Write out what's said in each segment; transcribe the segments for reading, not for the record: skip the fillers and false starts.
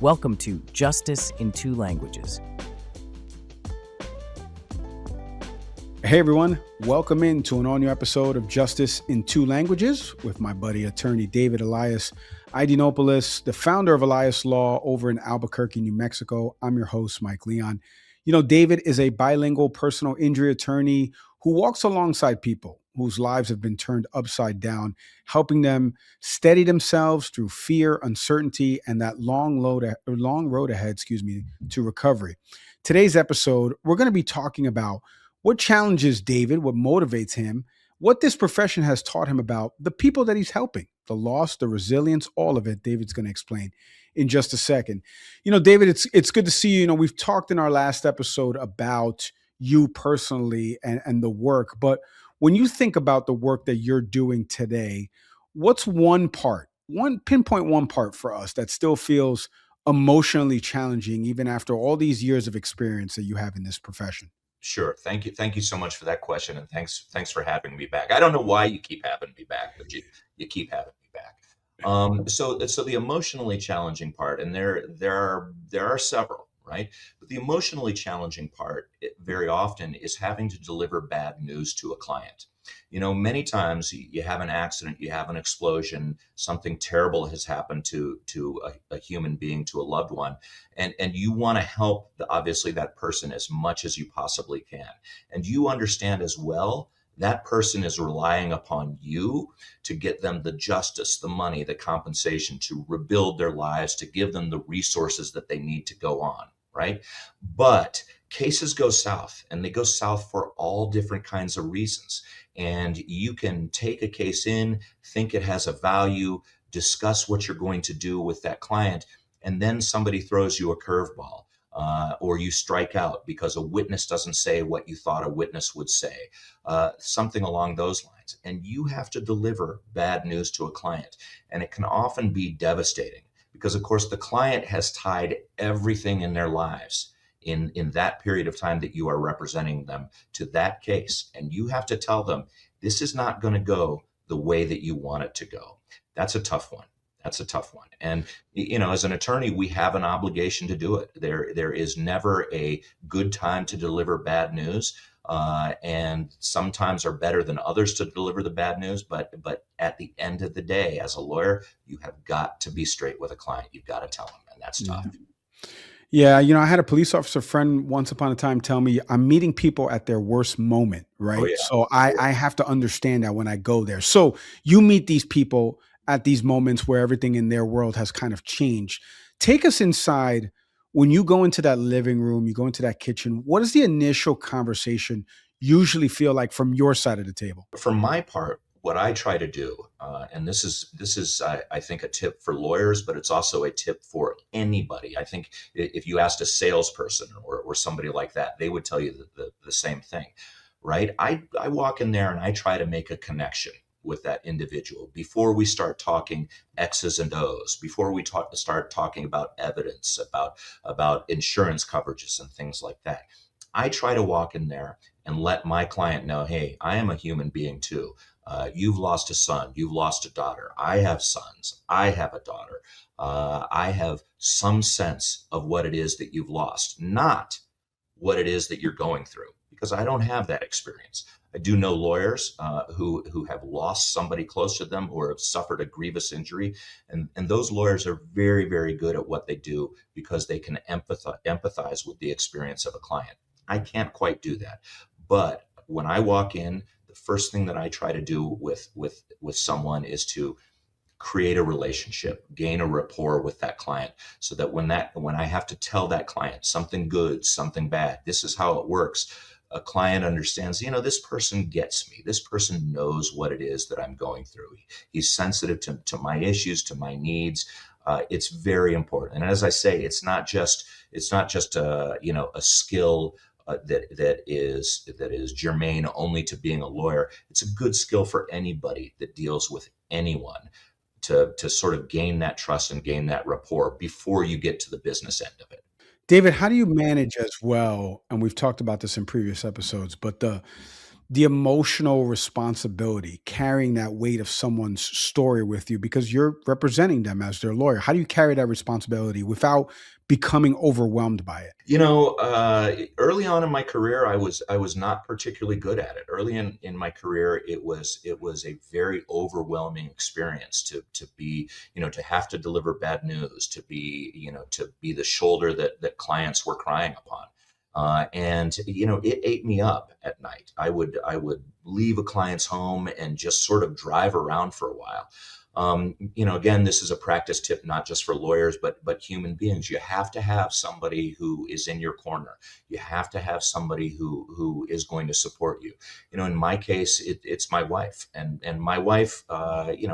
Welcome to Justice in Two Languages. Hey everyone, welcome into an all-new episode of Justice in Two Languages with my buddy Attorney David Idinopulos, the founder of Elias Law over in Albuquerque, New Mexico. I'm your host, Mike Leon. David is a bilingual personal injury attorney who walks alongside people whose lives have been turned upside down, helping them steady themselves through fear, uncertainty, and that long road ahead, to recovery. Today's episode, we're going to be talking about what challenges David, what motivates him, what this profession has taught him about the people that he's helping, the loss, the resilience, all of it. David's going to explain in just a second. David, it's good to see you. We've talked in our last episode about you personally and the work, but when you think about the work that you're doing today, what's pinpoint one part for us that still feels emotionally challenging, even after all these years of experience that you have in this profession? Sure. Thank you. Thank you so much for that question, and thanks for having me back. I don't know why you keep having me back, but you keep having me back. So the emotionally challenging part, and there are several, right? But the emotionally challenging part, very often, is having to deliver bad news to a client. Many times you have an accident, you have an explosion, something terrible has happened to a human being, to a loved one, and you want to help obviously that person as much as you possibly can. And you understand as well that person is relying upon you to get them the justice, the money, the compensation to rebuild their lives, to give them the resources that they need to go on, right? But cases go south, and they go south for all different kinds of reasons. And you can take a case in, think it has a value, discuss what you're going to do with that client, and then somebody throws you a curveball, or you strike out because a witness doesn't say what you thought a witness would say, something along those lines. And you have to deliver bad news to a client. And it can often be devastating because, of course, the client has tied everything in their lives in that period of time that you are representing them to that case. And you have to tell them, this is not going to go the way that you want it to go. That's a tough one. And, as an attorney, we have an obligation to do it. There is never a good time to deliver bad news. And sometimes are better than others to deliver the bad news. But at the end of the day, as a lawyer, you have got to be straight with a client. You've got to tell them, and that's tough. Yeah, I had a police officer friend once upon a time tell me I'm meeting people at their worst moment, Oh right? yeah. So I have to understand that when I go there. So you meet these people at these moments where everything in their world has kind of changed. Take us inside when you go into that living room, you go into that kitchen. What does the initial conversation usually feel like from your side of the table? For my part, what I try to do, and this is I think a tip for lawyers, but it's also a tip for anybody. I think if you asked a salesperson or somebody like that, they would tell you the same thing, right? I walk in there and I try to make a connection with that individual before we start talking X's and O's, before we start talking about evidence, about insurance coverages and things like that. I try to walk in there and let my client know, hey, I am a human being too. You've lost a son, you've lost a daughter. I have sons, I have a daughter. I have some sense of what it is that you've lost, not what it is that you're going through, because I don't have that experience. I do know lawyers who have lost somebody close to them or have suffered a grievous injury. And those lawyers are very, very good at what they do because they can empathize with the experience of a client. I can't quite do that. But when I walk in, the first thing that I try to do with someone is to create a relationship, gain a rapport with that client, so that when I have to tell that client something good, something bad, this is how it works. A client understands, this person gets me. This person knows what it is that I'm going through. He's sensitive to my issues, to my needs. It's very important. And as I say, it's not just a skill that is germane only to being a lawyer. It's a good skill for anybody that deals with anyone to sort of gain that trust and gain that rapport before you get to the business end of it. David, how do you manage as well? And we've talked about this in previous episodes, but the emotional responsibility, carrying that weight of someone's story with you because you're representing them as their lawyer? How do you carry that responsibility without becoming overwhelmed by it? Early on in my career, I was not particularly good at it. Early in my career, it was a very overwhelming experience to be, to have to deliver bad news, to be the shoulder that clients were crying upon. And it ate me up at night. I would leave a client's home and just sort of drive around for a while. Again, this is a practice tip, not just for lawyers, but human beings. You have to have somebody who is in your corner. You have to have somebody who is going to support you. In my case, it's my wife, and my wife,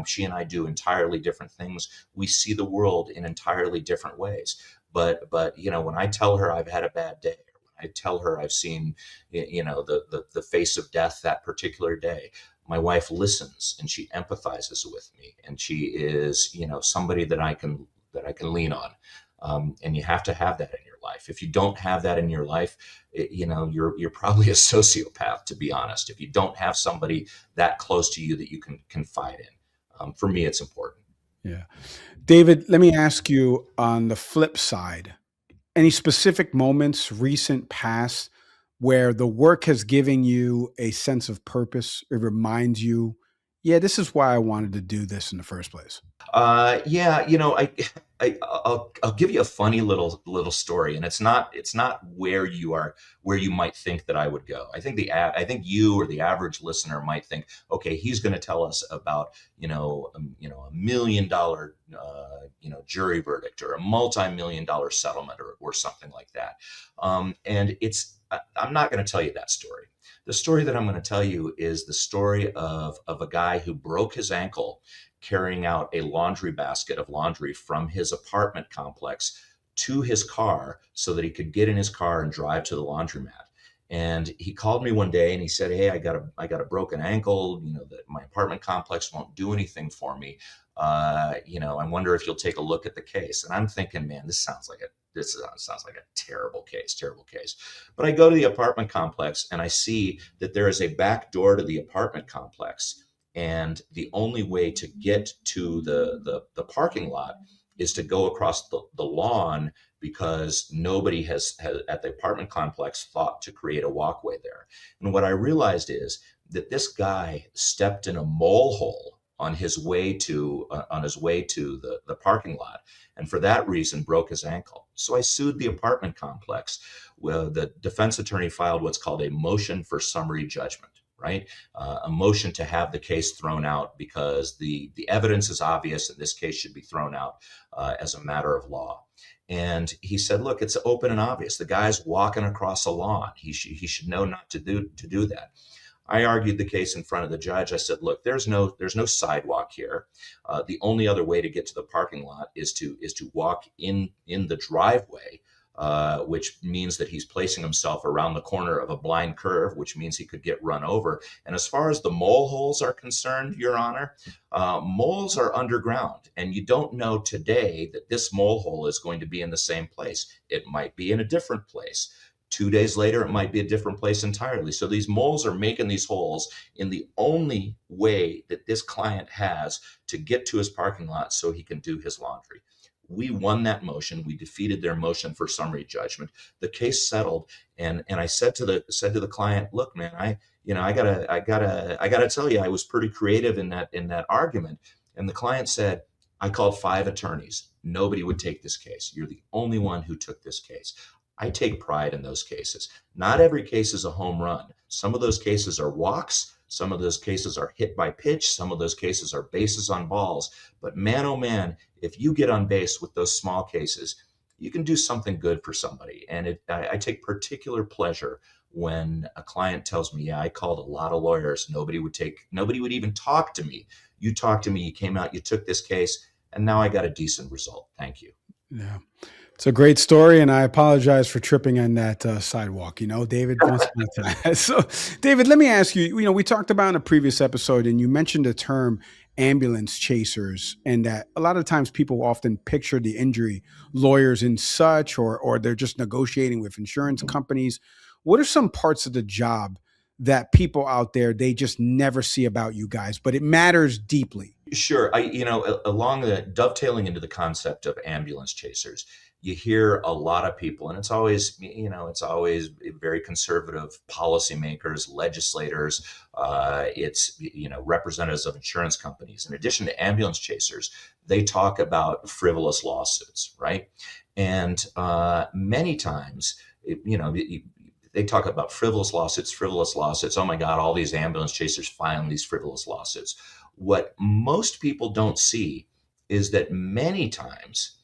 she and I do entirely different things. We see the world in entirely different ways. But when I tell her I've had a bad day, I tell her I've seen, the face of death that particular day, my wife listens and she empathizes with me, and she is, somebody that I can lean on. And you have to have that in your life. If you don't have that in your life, you're probably a sociopath, to be honest. If you don't have somebody that close to you that you can confide in, for me, it's important. Yeah. David, let me ask you on the flip side, any specific moments, recent past, where the work has given you a sense of purpose? It reminds you, yeah, this is why I wanted to do this in the first place. Yeah, I'll give you a funny little story, and it's not where you might think that I would go. I think you or the average listener might think, okay, he's going to tell us about $1 million jury verdict, or a multi-million-dollar settlement, or something like that. I'm not going to tell you that story. The story that I'm going to tell you is the story of a guy who broke his ankle carrying out a laundry basket of laundry from his apartment complex to his car so that he could get in his car and drive to the laundromat. And he called me one day and he said, "Hey, I got a broken ankle. That my apartment complex won't do anything for me. I wonder if you'll take a look at the case." And I'm thinking, man, this sounds like a terrible case. But I go to the apartment complex and I see that there is a back door to the apartment complex, and the only way to get to the parking lot is to go across the lawn, because nobody has at the apartment complex thought to create a walkway there. And what I realized is that this guy stepped in a mole hole on his way to the parking lot, and for that reason broke his ankle. So I sued the apartment complex. Well, the defense attorney filed what's called a motion for summary judgment, right? A motion to have the case thrown out because the evidence is obvious and this case should be thrown out as a matter of law. And he said, look, it's open and obvious. The guy's walking across a lawn. He should know not to do that. I argued the case in front of the judge. I said, look, there's no sidewalk here. The only other way to get to the parking lot is to walk in the driveway, which means that he's placing himself around the corner of a blind curve, which means he could get run over. And as far as the mole holes are concerned, Your Honor, moles are underground, and you don't know today that this mole hole is going to be in the same place. It might be in a different place. 2 days later, it might be a different place entirely. So these moles are making these holes in the only way that this client has to get to his parking lot so he can do his laundry. We won that motion. We defeated their motion for summary judgment. The case settled, and I said to the client, "Look, man, I gotta tell you, I was pretty creative in that argument." And the client said, "I called 5 attorneys. Nobody would take this case. You're the only one who took this case." I take pride in those cases. Not every case is a home run. Some of those cases are walks. Some of those cases are hit by pitch. Some of those cases are bases on balls. But man, oh man, if you get on base with those small cases, you can do something good for somebody. And I take particular pleasure when a client tells me, "Yeah, I called a lot of lawyers. Nobody would even talk to me. You talked to me. You came out. You took this case, and now I got a decent result. Thank you." Yeah. It's a great story, and I apologize for tripping on that sidewalk. David, once upon a time. So, David, let me ask you. We talked about in a previous episode, and you mentioned the term ambulance chasers, and that a lot of times people often picture the injury lawyers in such, or they're just negotiating with insurance companies. What are some parts of the job that people out there, they just never see about you guys, but it matters deeply? Sure. Along the dovetailing into the concept of ambulance chasers, you hear a lot of people, and it's always very conservative policymakers, legislators, representatives of insurance companies. In addition to ambulance chasers, they talk about frivolous lawsuits, right? And many times, they talk about frivolous lawsuits, frivolous lawsuits. Oh my God, all these ambulance chasers filing these frivolous lawsuits. What most people don't see is that many times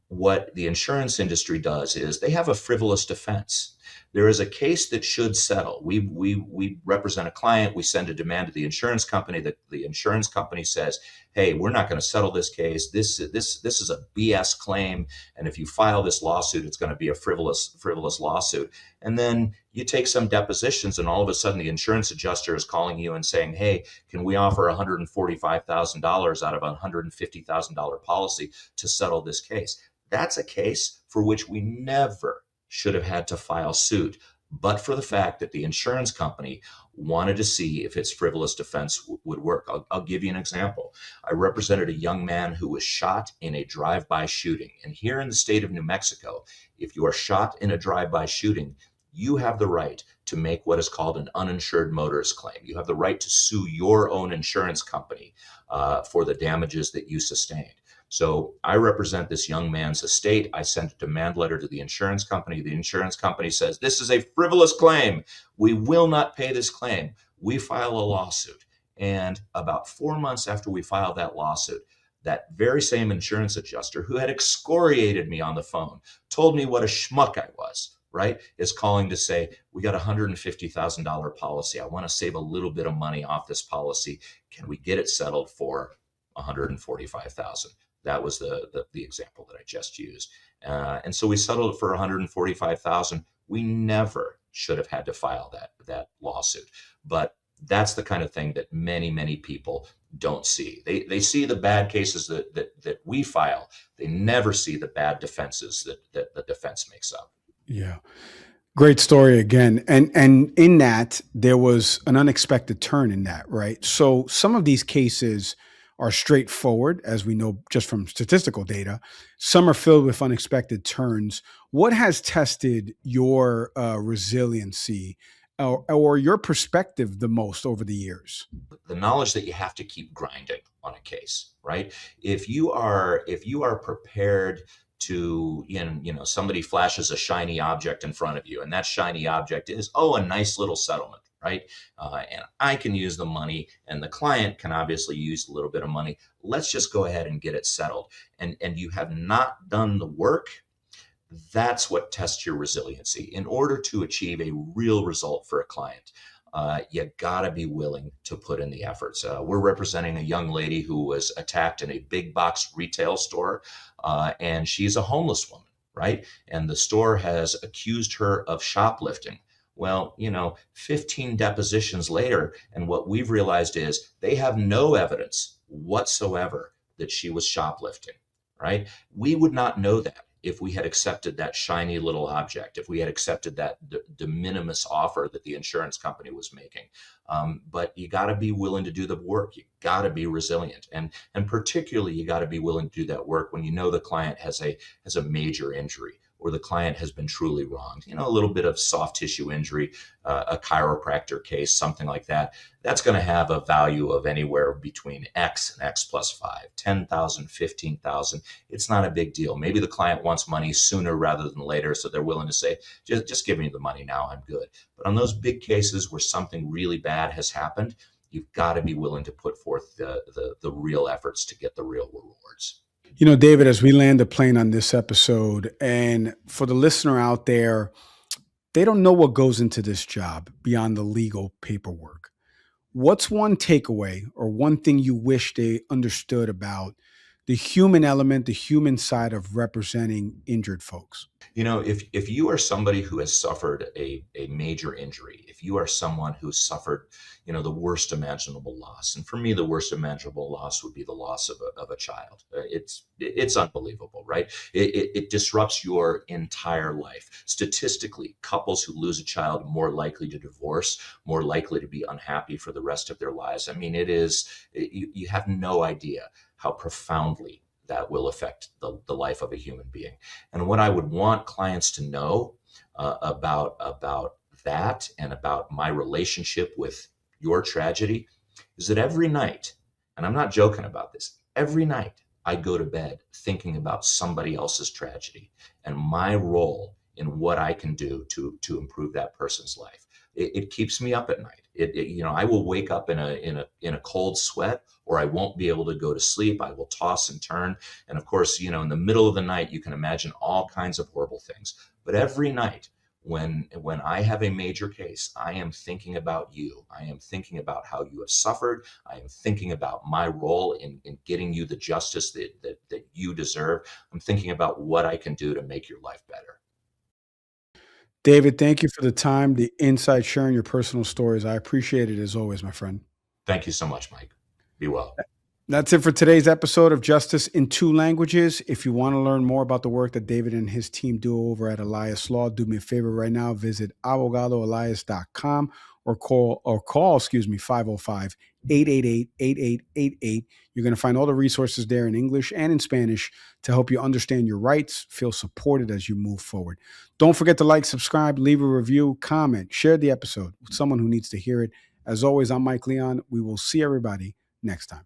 what the insurance industry does is they have a frivolous defense. There is a case that should settle. We represent a client. We send a demand to the insurance company. That the insurance company says, "Hey, we're not going to settle this case. This is a BS claim, and if you file this lawsuit, it's going to be a frivolous lawsuit." And then you take some depositions, and all of a sudden, the insurance adjuster is calling you and saying, "Hey, can we offer $145,000 out of a $150,000 policy to settle this case?" That's a case for which we never should have had to file suit, but for the fact that the insurance company wanted to see if its frivolous defense would work. I'll give you an example. I represented a young man who was shot in a drive-by shooting. And here in the state of New Mexico, if you are shot in a drive-by shooting, you have the right to make what is called an uninsured motorist claim. You have the right to sue your own insurance company for the damages that you sustained. So I represent this young man's estate. I sent a demand letter to the insurance company. The insurance company says, "This is a frivolous claim. We will not pay this claim." We file a lawsuit. And about 4 months after we filed that lawsuit, that very same insurance adjuster who had excoriated me on the phone, told me what a schmuck I was, right, is calling to say, "We got a $150,000 policy. I want to save a little bit of money off this policy. Can we get it settled for $145,000?" That was the example that I just used. And so we settled it for $145,000. We never should have had to file that lawsuit. But that's the kind of thing that many people don't see. They see the bad cases that we file. They never see the bad defenses that the defense makes up. Yeah. Great story again. And in that, there was an unexpected turn in that, right? So some of these cases are straightforward, as we know just from statistical data. Some are filled with unexpected turns. What has tested your resiliency or your perspective the most over the years? The knowledge that you have to keep grinding on a case, right? If you are prepared to, somebody flashes a shiny object in front of you, and that shiny object is, a nice little settlement, right? And I can use the money, and the client can obviously use a little bit of money. Let's just go ahead and get it settled. And you have not done the work. That's what tests your resiliency. In order to achieve a real result for a client, you gotta be willing to put in the efforts. We're representing a young lady who was attacked in a big box retail store, and she's a homeless woman, right? And the store has accused her of shoplifting. Well, 15 depositions later, and what we've realized is they have no evidence whatsoever that she was shoplifting, right? We would not know that if we had accepted that shiny little object, if we had accepted that de minimis offer that the insurance company was making. But you got to be willing to do the work. You got to be resilient, and particularly you got to be willing to do that work when you know the client has a major injury, or the client has been truly wronged. A little bit of soft tissue injury, a chiropractor case, something like that. That's going to have a value of anywhere between X and X plus 5, 10,000, 15,000. It's not a big deal. Maybe the client wants money sooner rather than later, so they're willing to say, just give me the money now, I'm good. But on those big cases where something really bad has happened, you've got to be willing to put forth the real efforts to get the real rewards. David, as we land the plane on this episode, and for the listener out there, they don't know what goes into this job beyond the legal paperwork. What's one takeaway or one thing you wish they understood about the human element, the human side of representing injured folks? If you are somebody who has suffered a major injury, if you are someone who's suffered, the worst imaginable loss, and for me, the worst imaginable loss would be the loss of a child. It's unbelievable, right? It disrupts your entire life. Statistically, couples who lose a child are more likely to divorce, more likely to be unhappy for the rest of their lives. I mean, you have no idea how profoundly that will affect the life of a human being. And what I would want clients to know about that and about my relationship with your tragedy is that every night, and I'm not joking about this, every night I go to bed thinking about somebody else's tragedy and my role in what I can do to improve that person's life. It keeps me up at night. I will wake up in a cold sweat, or I won't be able to go to sleep. I will toss and turn, and of course, in the middle of the night, you can imagine all kinds of horrible things. But every night, when I have a major case, I am thinking about you. I am thinking about how you have suffered. I am thinking about my role in getting you the justice that you deserve. I'm thinking about what I can do to make your life better. David, thank you for the time, the insight, sharing your personal stories. I appreciate it as always, my friend. Thank you so much, Mike. Be well. That's it for today's episode of Justice in Two Languages. If you want to learn more about the work that David and his team do over at Elias Law, do me a favor right now. Visit abogadoelias.com or call 505-888-8888. You're going to find all the resources there in English and in Spanish to help you understand your rights, feel supported as you move forward. Don't forget to like, subscribe, leave a review, comment, share the episode with someone who needs to hear it. As always, I'm Mike Leon. We will see everybody next time.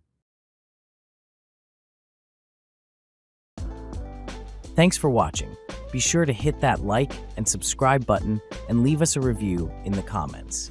Thanks for watching. Be sure to hit that like and subscribe button and leave us a review in the comments.